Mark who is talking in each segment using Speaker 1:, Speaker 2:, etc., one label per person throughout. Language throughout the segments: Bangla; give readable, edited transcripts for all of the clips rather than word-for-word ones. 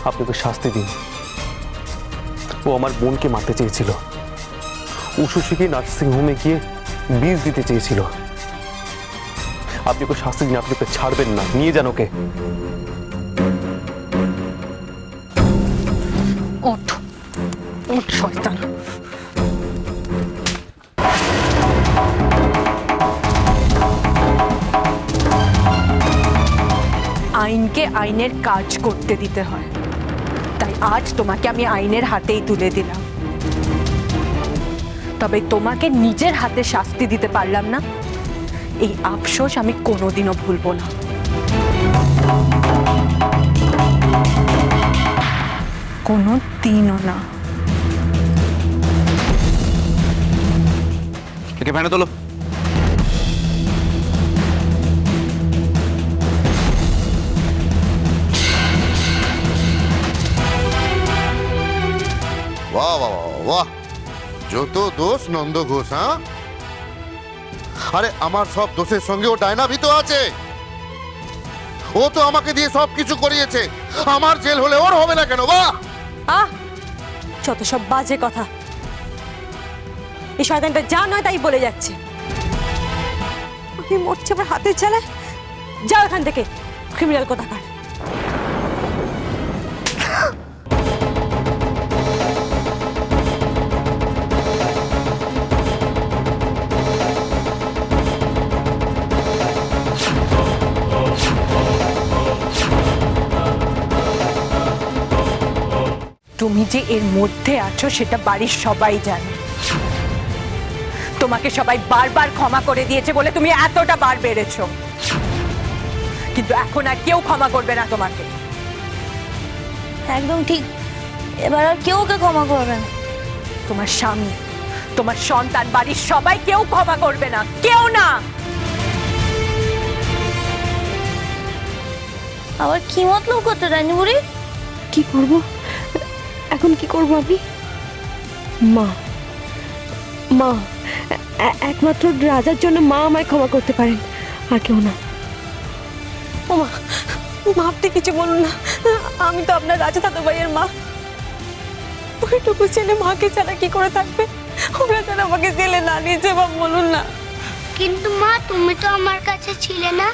Speaker 1: আপনি ওকে শাস্তি দিন। ও আমার বোনকে মারতে চেয়েছিল, উশুশিকে নার্সিংহোমে গিয়ে বিষ দিতে চেয়েছিল। আপনি ওকে শাস্তি দিন, আপনি ওকে ছাড়বেন না, নিয়ে যান ওকে।
Speaker 2: ওঠ ওঠ শয়তান। আইনকে আইনের কাজ করতে দিতে হয়, তাই আজ তোমাকে আমি আইনের হাতেই তুলে দিলাম। তবে তোমাকে নিজের হাতে শাস্তি দিতে পারলাম না, এই আফসোস আমি কোনোদিনও ভুলবো না। কোনো দিনও না।
Speaker 1: একে ভ্যানে তোলো।
Speaker 3: वाह वाह वाह वाह, जो तो दोष नंद घोष। हाँ, আরে আমার সব দোষের সঙ্গে ও ডায়না भी तो আছে। ও তো আমাকে দিয়ে সব কিছু করিয়েছে, আমার জেল হলে ওর হবে না কেন? বাহ!
Speaker 4: যত সব বাজে কথা, এই শয়তানটা যা নয় তাই বলে যাচ্ছে। আমি মরছি আবার হাতের চালে। যাও এখান থেকে, ক্রিমিনাল কোথাকার।
Speaker 2: তুমি যে এর মধ্যে আছো সেটা বাড়ির সবাই জানে। তোমাকে সবাই বারবার ক্ষমা করে দিয়েছে বলে তুমি এতটা বার বেড়েছো, কিন্তু এখন আর কেউ ক্ষমা করবে না তোমাকে।
Speaker 4: একদম ঠিক, এবার আর কেউ ওকে ক্ষমা করবে না।
Speaker 2: তোমার স্বামী, তোমার সন্তান, বাড়ির সবাই কেউ ক্ষমা করবে না, কেউ না।
Speaker 4: আবার কি মতলব করতে রানী বুড়ি?
Speaker 5: কি করব এখন? কি করব আমি? মা মা একমাত্র রাজার জন্য মা আমায় ক্ষমা করতে পারেন, আর কেউ না।
Speaker 4: ওমা, মা আপনি কিছু বলুন না। আমি তো আপনার রাজা দাদু ভাইয়ের মা। ওইটুকু ছেলে মাকে ছাড়া কি করে থাকবে? ওরা যেন আমাকে জেলে না নিয়েছে, বা বলুন না।
Speaker 6: কিন্তু মা, তুমি তো আমার কাছে ছিলে না,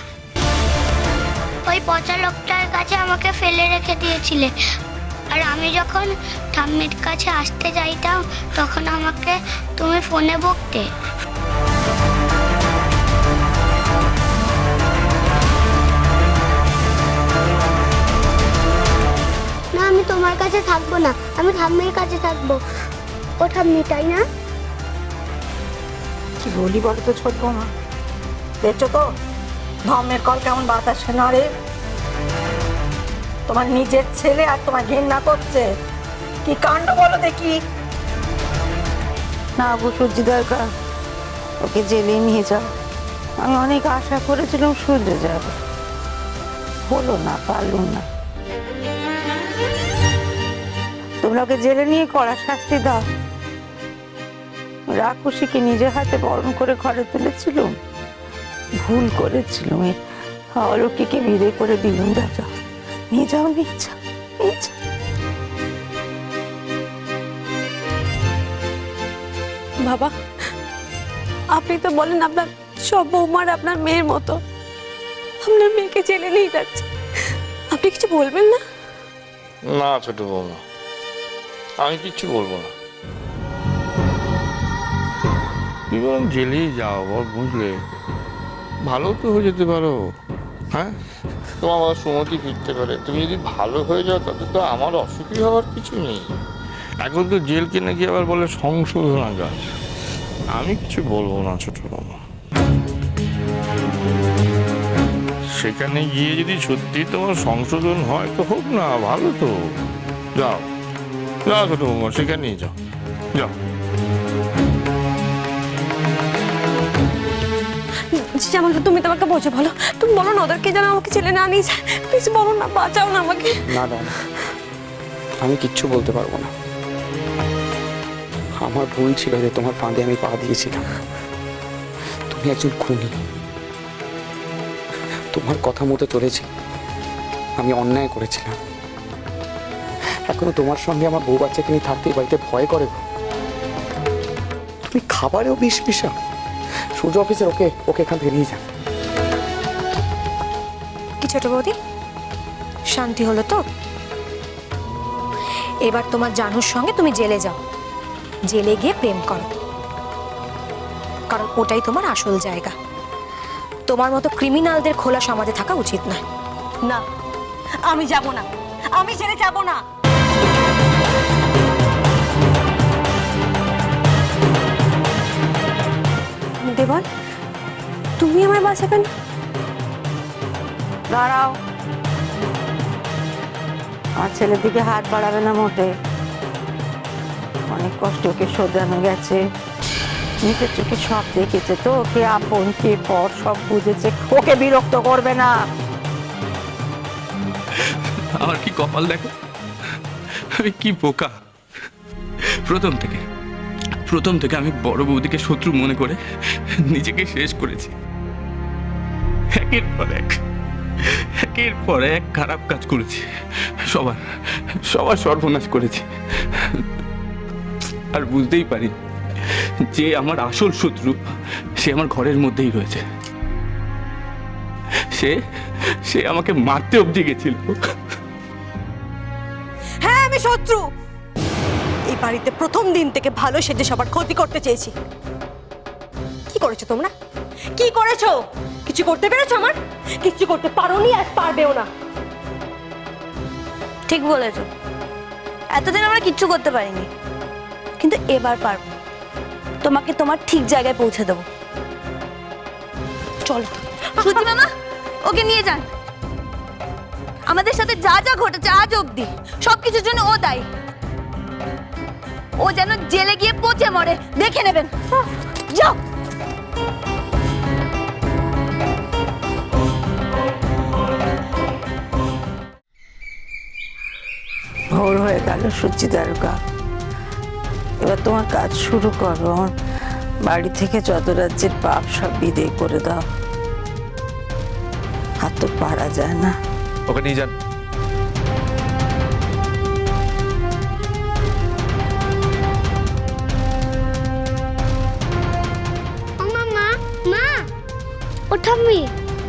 Speaker 6: ওই পচা লোকটার কাছে আমাকে ফেলে রেখে দিয়েছিলে। আর আমি যখন ঠাম্মির কাছে আসতে যাইতাম তখন আমাকে তুমি ফোনে বকতে। না, আমি তোমার কাছে থাকবো না, আমি ঠাম্মির কাছে থাকবো। ও ঠাম্মি, তাই না?
Speaker 7: কি বলি বলো তো ছোট মা, দেখছো তো ধর্মের কল কেমন বাতাসে নড়ে। তোমার নিজের ছেলে আর তোমার ঘৃণা করছে, কি কাণ্ড বলো দেখি।
Speaker 8: না গো সূর্যি দরকার, ওকে জেলে নিয়ে যাও। আমি অনেক আশা করেছিলাম শুধরে যাবে, হলো না, পারলুম না। তোমরা ওকে জেলে নিয়ে কড়া শাস্তি দাও। রাক্ষসীকে নিজের হাতে বরণ করে ঘরে তুলেছিল, ভুল করেছিল। অলৌকিকে বিদে করে দিলুম। রাজা নিয়ে যাও, নিয়ে যাও, নিয়ে যাও।
Speaker 4: বাবা, আপনি তো বলেন আপনার সব বৌমার আপনার মেয়ের মতো, আপনার মেয়েকে জেলে নিয়ে যাচ্ছে, আপনি কিছু বলবেন না?
Speaker 9: না ছোট বৌমা, আমি কিচ্ছু বলবো না। তুমি বরং জেলেই যাও, বল, বুঝলে? ভালো তো হয়ে যেতে পারো। হ্যাঁ, তোমার আবার সুমতি ফিরতে পারে। তুমি যদি ভালো হয়ে যাও তাতে তো আমার অসুখী হওয়ার কিছু নেই। এখন তো জেলকে নাকি আবার বলে সংশোধনাগার। আমি কিছু বলবো না ছোট বৌমা। সেখানে গিয়ে যদি সত্যি তোমার সংশোধন হয় তো হোক না, ভালো তো। যাও যাও ছোট বৌমা, সেখানেই যাও, যাও।
Speaker 4: যেমন তুমি তো আমাকে বোঝো, বলো, তুমি বলো না ওদেরকে যেন আমাকে ছেলে না নিয়ে যায়। প্লিজ বলো না, বাঁচাও না আমাকে।
Speaker 1: না না, আমি কিচ্ছু বলতে পারবো না। আমার ভুল ছিল যে তোমার ফাঁদে আমি পা দিয়েছিলাম। তুমি একজন খুনি, তোমার কথা মতো চলেছি, আমি অন্যায় করেছিলাম।
Speaker 10: এখনো তোমার সঙ্গে আমার বউ বাচ্চাকে নিয়ে থাকতে এই বাড়িতে ভয় করে গো। তুমি খাবারেও বিষ মিশাও। সূর্য অফিসের ওকে ওকে এখান থেকে নিয়ে যান।
Speaker 4: কি ছোট বৌদি, শান্তি হলো তো? এবার তোমার জানুর সঙ্গে তুমি জেলে যাও, জেলে গিয়ে প্রেম করো, কারণ ওটাই তোমার আসল জায়গা। তোমার মতো ক্রিমিনালদের খোলা সমাজে থাকা উচিত নয়।
Speaker 7: না, আমি যাব না, আমি জেলে যাব না।
Speaker 4: দেবল, তুমি আমায় বাঁচাবেন?
Speaker 8: দাঁড়াও, আমার ছেলের দিকে হাত বাড়াবে না মোটে। অনেক কষ্ট ওকে শোধানো গেছে, নিজের চোখে সব দেখেছে তো, ওকে আপন কে পর সব বুঝেছে। ওকে বিরক্ত করবে না।
Speaker 11: আমার কি কপাল দেখো, আমি কি বোকা। প্রথম থেকে আমি বড় বৌদিকে শত্রু মনে করে নিজেকে শেষ করেছি। একের পর এক খারাপ কাজ করেছি, সবার সর্বনাশ করেছি। আর বুঝতেই পারি যে আমার আসল শত্রু সে আমার ঘরের মধ্যেই রয়েছে। সে আমাকে মারতে অবধি গেছিল।
Speaker 7: হ্যাঁ, আমি শত্রু। এই বাড়িতে প্রথম দিন থেকে ভালো সেজে সবার ক্ষতি করতে চেয়েছি। কি করেছো তোমরা? কি করেছো? কিছু করতে পেরেছো? আমার কিছু করতে পারোনি, আর পারবেও না।
Speaker 4: ঠিক বলেছো, এতদিন আমরা কিচ্ছু করতে পারিনি, কিন্তু এবার পারবো। তোমাকে তোমার ঠিক জায়গায় পৌঁছে দেবো। চলো।
Speaker 12: সুজি মামা, ওকে নিয়ে যান। আমাদের সাথে যা যা ঘটেছে আজ অবধি সবকিছুর জন্য ও দায়ী। ও যেন জেলে গিয়ে পচে মরে, দেখে নেবেন। যাও।
Speaker 8: ভোর হয়ে গেল সূর্যি দারোগা, এবার তোমার কাজ শুরু করো। আমার বাড়ি থেকে যত রাজ্যের পাপ সব বিদেয় করে দাও। আর তো পারা যায় না।
Speaker 1: ওকে নিয়ে যান।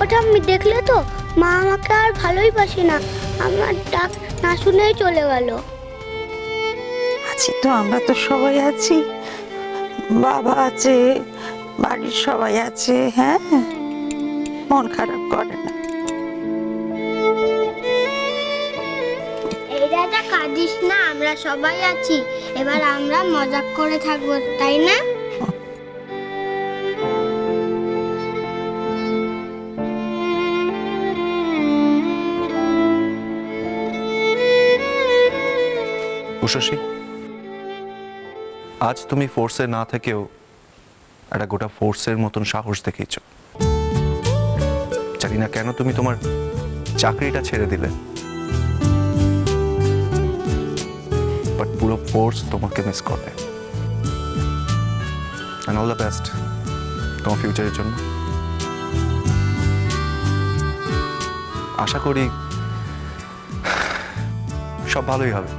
Speaker 6: ওটা আমি দেখলে তো, মা আমাকে আর ভালোই বাসে না, আমার ডাক না শুনেই চলে গেল।
Speaker 8: আছি তো, আমরা তো সবাই আছি। বাবা আছে, বাড়ির সবাই আছে। হ্যাঁ, মন খারাপ করে না।
Speaker 6: এই রাজা কাঁদিস না, আমরা সবাই আছি। এবার আমরা মজা করে থাকবো, তাই না?
Speaker 1: উষসী, আজ তুমি ফোর্সে না থেকেও একটা গোটা ফোর্সের মতন সাহস দেখিয়েছ। জানি না কেন তুমি তোমার চাকরিটা ছেড়ে দিলে, বাট পুরো ফোর্স তোমাকে মিস করবে। অ্যান্ড অল দ্য বেস্ট তোমার ফিউচারের জন্য। আশা করি সব ভালোই হবে।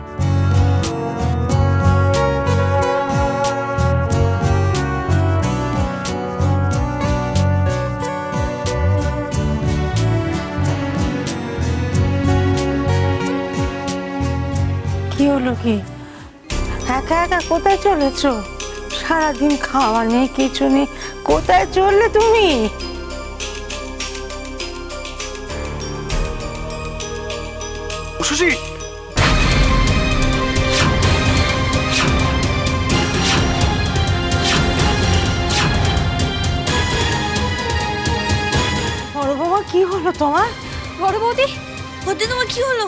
Speaker 8: কি হলো কি? একা একা কোথায় চলেছো? সারাদিন খাওয়া নেই, কিছু নেই, কোথায় চললে তুমি?
Speaker 1: উষসী,
Speaker 8: বড় বাবা, কি হলো তোমার?
Speaker 12: বড় বৌদি, তোমার কি হলো?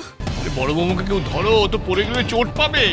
Speaker 9: বড় বৌমাকে কেউ ধরো, ও তো পড়ে গেলে চোট পাবে।